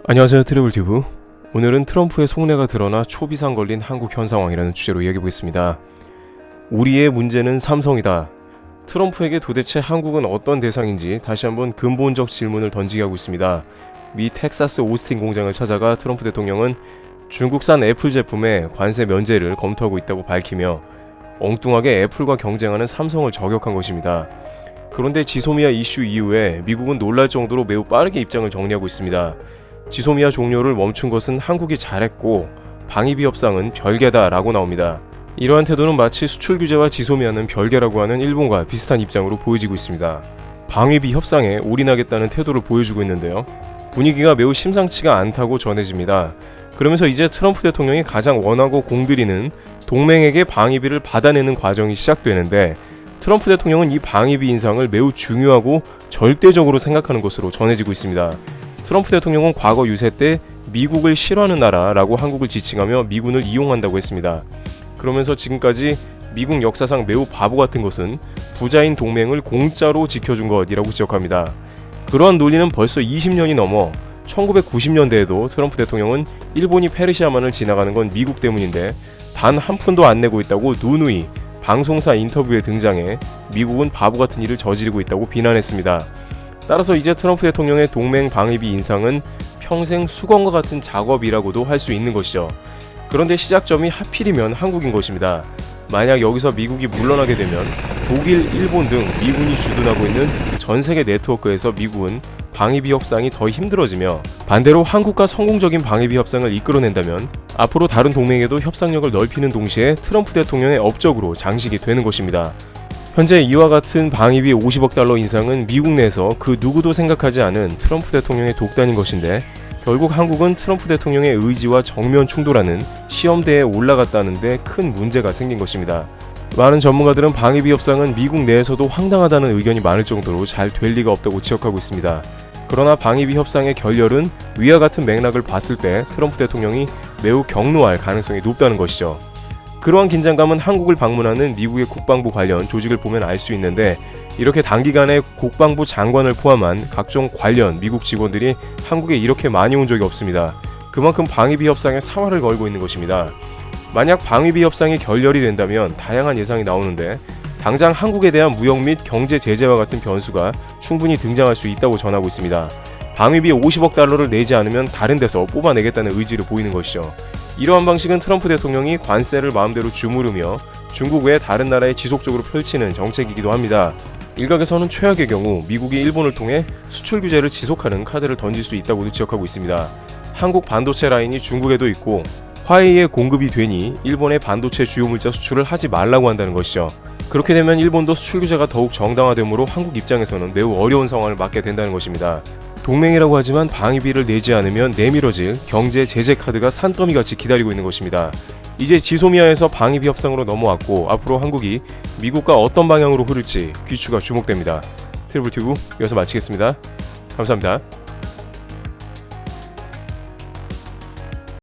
안녕하세요, 트래블튜브. 오늘은 트럼프의 속내가 드러나 초비상 걸린 한국 현 상황이라는 주제로 이야기해보겠습니다. 우리의 문제는 삼성이다. 트럼프에게 도대체 한국은 어떤 대상인지 다시 한번 근본적 질문을 던지게 하고 있습니다. 미 텍사스 오스틴 공장을 찾아가 트럼프 대통령은 중국산 애플 제품에 관세 면제를 검토하고 있다고 밝히며 엉뚱하게 애플과 경쟁하는 삼성을 저격한 것입니다. 그런데 지소미아 이슈 이후에 미국은 놀랄 정도로 매우 빠르게 입장을 정리하고 있습니다. 지소미아 종료를 멈춘 것은 한국이 잘했고 방위비 협상은 별개다라고 나옵니다. 이러한 태도는 마치 수출 규제와 지소미아는 별개라고 하는 일본과 비슷한 입장으로 보여지고 있습니다. 방위비 협상에 올인하겠다는 태도를 보여주고 있는데요. 분위기가 매우 심상치가 않다고 전해집니다. 그러면서 이제 트럼프 대통령이 가장 원하고 공들이는 동맹에게 방위비를 받아내는 과정이 시작되는데, 트럼프 대통령은 이 방위비 인상을 매우 중요하고 절대적으로 생각하는 것으로 전해지고 있습니다. 트럼프 대통령은 과거 유세 때 미국을 싫어하는 나라라고 한국을 지칭하며 미군을 이용한다고 했습니다. 그러면서 지금까지 미국 역사상 매우 바보 같은 것은 부자인 동맹을 공짜로 지켜준 것이라고 지적합니다. 그러한 논리는 벌써 20년이 넘어 1990년대에도 트럼프 대통령은 일본이 페르시아만을 지나가는 건 미국 때문인데 단 한 푼도 안 내고 있다고 누누이 방송사 인터뷰에 등장해 미국은 바보 같은 일을 저지르고 있다고 비난했습니다. 따라서 이제 트럼프 대통령의 동맹 방위비 인상은 평생 수건과 같은 작업이라고도 할 수 있는 것이죠. 그런데 시작점이 하필이면 한국인 것입니다. 만약 여기서 미국이 물러나게 되면 독일, 일본 등 미군이 주둔하고 있는 전 세계 네트워크에서 미국은 방위비 협상이 더 힘들어지며, 반대로 한국과 성공적인 방위비 협상을 이끌어낸다면 앞으로 다른 동맹에도 협상력을 넓히는 동시에 트럼프 대통령의 업적으로 장식이 되는 것입니다. 현재 이와 같은 방위비 50억 달러 인상은 미국 내에서 그 누구도 생각하지 않은 트럼프 대통령의 독단인 것인데, 결국 한국은 트럼프 대통령의 의지와 정면 충돌하는 시험대에 올라갔다는 데 큰 문제가 생긴 것입니다. 많은 전문가들은 방위비 협상은 미국 내에서도 황당하다는 의견이 많을 정도로 잘 될 리가 없다고 지적하고 있습니다. 그러나 방위비 협상의 결렬은 위와 같은 맥락을 봤을 때 트럼프 대통령이 매우 격노할 가능성이 높다는 것이죠. 그러한 긴장감은 한국을 방문하는 미국의 국방부 관련 조직을 보면 알 수 있는데, 이렇게 단기간에 국방부 장관을 포함한 각종 관련 미국 직원들이 한국에 이렇게 많이 온 적이 없습니다. 그만큼 방위비 협상에 사활을 걸고 있는 것입니다. 만약 방위비 협상이 결렬이 된다면 다양한 예상이 나오는데, 당장 한국에 대한 무역 및 경제 제재와 같은 변수가 충분히 등장할 수 있다고 전하고 있습니다. 방위비 50억 달러를 내지 않으면 다른 데서 뽑아내겠다는 의지를 보이는 것이죠. 이러한 방식은 트럼프 대통령이 관세를 마음대로 주무르며 중국 외 다른 나라에 지속적으로 펼치는 정책이기도 합니다. 일각에서는 최악의 경우 미국이 일본을 통해 수출 규제를 지속하는 카드를 던질 수 있다고도 지적하고 있습니다. 한국 반도체 라인이 중국에도 있고 화웨이의 공급이 되니 일본의 반도체 주요 물자 수출을 하지 말라고 한다는 것이죠. 그렇게 되면 일본도 수출 규제가 더욱 정당화되므로 한국 입장에서는 매우 어려운 상황을 맞게 된다는 것입니다. 동맹이라고 하지만 방위비를 내지 않으면 내밀어질 경제 제재 카드가 산더미같이 기다리고 있는 것입니다. 이제 지소미아에서 방위비 협상으로 넘어왔고 앞으로 한국이 미국과 어떤 방향으로 흐를지 귀추가 주목됩니다. 트래블튜브 여기서 마치겠습니다. 감사합니다.